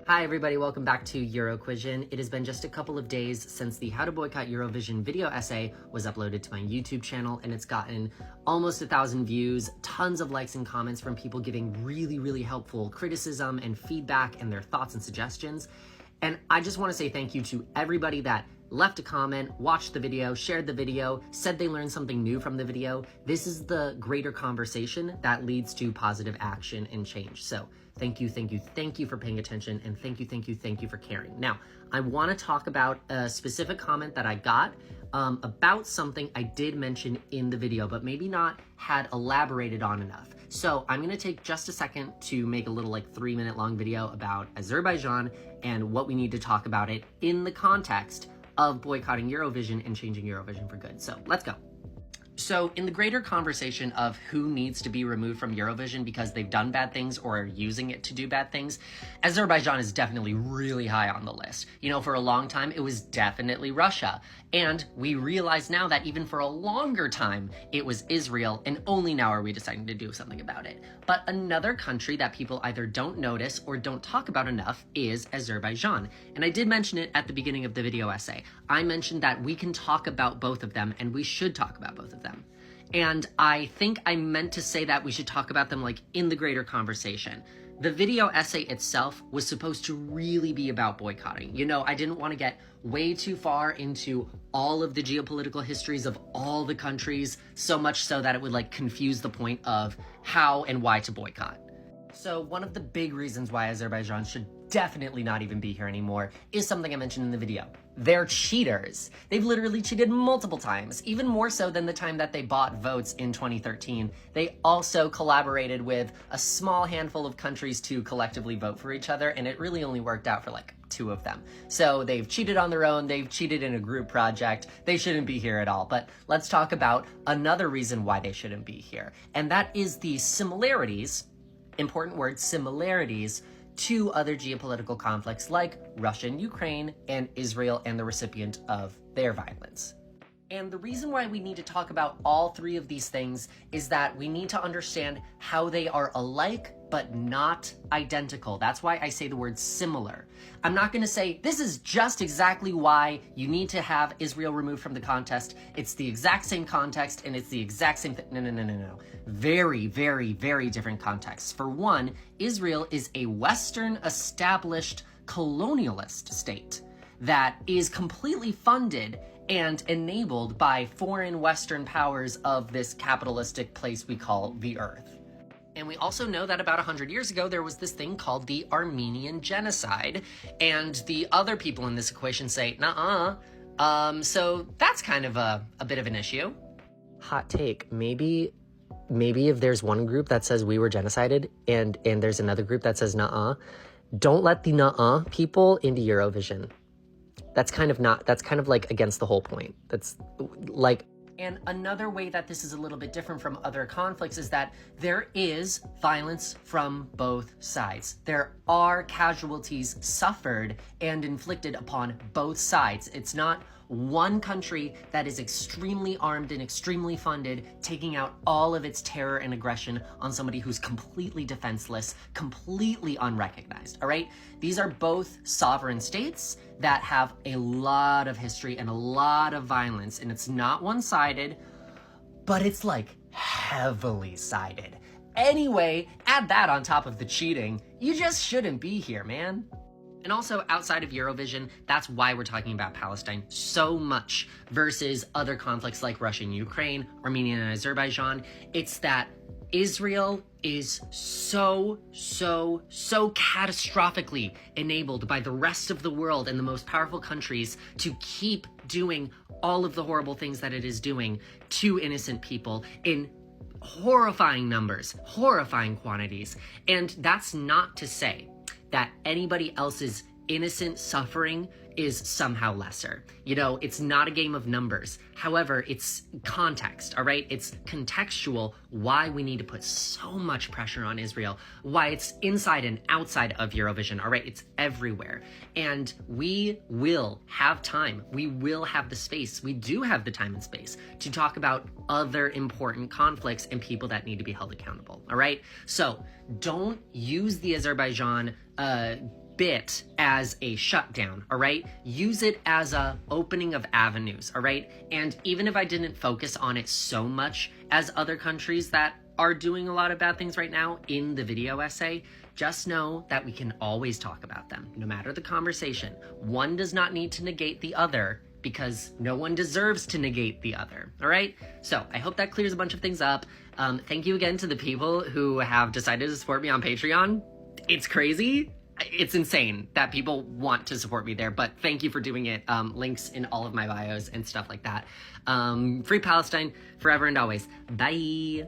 Hi everybody, welcome back to Euroquision. It has been just a couple of days since the How to Boycott Eurovision video essay was uploaded to my YouTube channel, and it's gotten almost 1,000 views, tons of likes and comments from people giving really helpful criticism and feedback and their thoughts and suggestions. And I just want to say thank you to everybody that left a comment, watched the video, shared the video, said they learned something new from the video. This is the greater conversation that leads to positive action and change. So thank you for paying attention, and thank you for caring. Now, I want to talk about a specific comment that I got about something I did mention in the video, but maybe not had elaborated on enough. So I'm going to take just a second to make a little 3-minute long video about Azerbaijan and what we need to talk about it in the context of boycotting Eurovision and changing Eurovision for good. So let's go. So in the greater conversation of who needs to be removed from Eurovision because they've done bad things or are using it to do bad things, Azerbaijan is definitely really high on the list. You know, for a long time, it was definitely Russia. And we realize now that even for a longer time, it was Israel, and only now are we deciding to do something about it. But another country that people either don't notice or don't talk about enough is Azerbaijan. And I did mention it at the beginning of the video essay. I mentioned that we can talk about both of them, and we should talk about both of them. And I think I meant to say that we should talk about them in the greater conversation. The video essay itself was supposed to really be about boycotting. You know, I didn't want to get way too far into all of the geopolitical histories of all the countries, so much so that it would confuse the point of how and why to boycott. So one of the big reasons why Azerbaijan should definitely not even be here anymore is something I mentioned in the video. They're cheaters. They've literally cheated multiple times, even more so than the time that they bought votes in 2013. They also collaborated with a small handful of countries to collectively vote for each other, and it really only worked out for 2 of them. So they've cheated on their own, they've cheated in a group project, they shouldn't be here at all. But let's talk about another reason why they shouldn't be here, and that is the similarities, important word, similarities, to other geopolitical conflicts like Russia and Ukraine and Israel and the recipient of their violence. And the reason why we need to talk about all 3 of these things is that we need to understand how they are alike but not identical. That's why I say the word similar. I'm not going to say this is just exactly why you need to have Israel removed from the contest. It's the exact same context and it's the exact same thing. No. Very different contexts. For one, Israel is a Western established colonialist state that is completely funded and enabled by foreign Western powers of this capitalistic place we call the Earth. And we also know that about 100 years ago, there was this thing called the Armenian Genocide, and the other people in this equation say, nuh-uh. So that's kind of a bit of an issue. Hot take, maybe if there's one group that says we were genocided and there's another group that says nuh-uh, don't let the nuh-uh people into Eurovision. That's kind of against the whole point. That's and another way that this is a little bit different from other conflicts is that there is violence from both sides. There are casualties suffered and inflicted upon both sides. It's not one country that is extremely armed and extremely funded, taking out all of its terror and aggression on somebody who's completely defenseless, completely unrecognized, all right? These are both sovereign states that have a lot of history and a lot of violence, and it's not one-sided, but it's heavily sided. Anyway, add that on top of the cheating. You just shouldn't be here, man. And also, outside of Eurovision, that's why we're talking about Palestine so much versus other conflicts like Russia and Ukraine, Armenia and Azerbaijan. It's that Israel is so catastrophically enabled by the rest of the world and the most powerful countries to keep doing all of the horrible things that it is doing to innocent people in horrifying numbers, horrifying quantities. And that's not to say that anybody else's innocent suffering is somehow lesser. You know, it's not a game of numbers. However, it's context, all right? It's contextual why we need to put so much pressure on Israel, why it's inside and outside of Eurovision, all right? It's everywhere. And we will have time. We will have the space. We do have the time and space to talk about other important conflicts and people that need to be held accountable, all right? So don't use the Azerbaijan bit as a shutdown, all right? Use it as a opening of avenues, all right? And even if I didn't focus on it so much as other countries that are doing a lot of bad things right now in the video essay, just know that we can always talk about them, no matter the conversation. One does not need to negate the other, because no one deserves to negate the other, all right? So I hope that clears a bunch of things up. Thank you again to the people who have decided to support me on Patreon. It's crazy. It's insane that people want to support me there, but thank you for doing it. Links in all of my bios and stuff like that. Free Palestine, forever and always. Bye.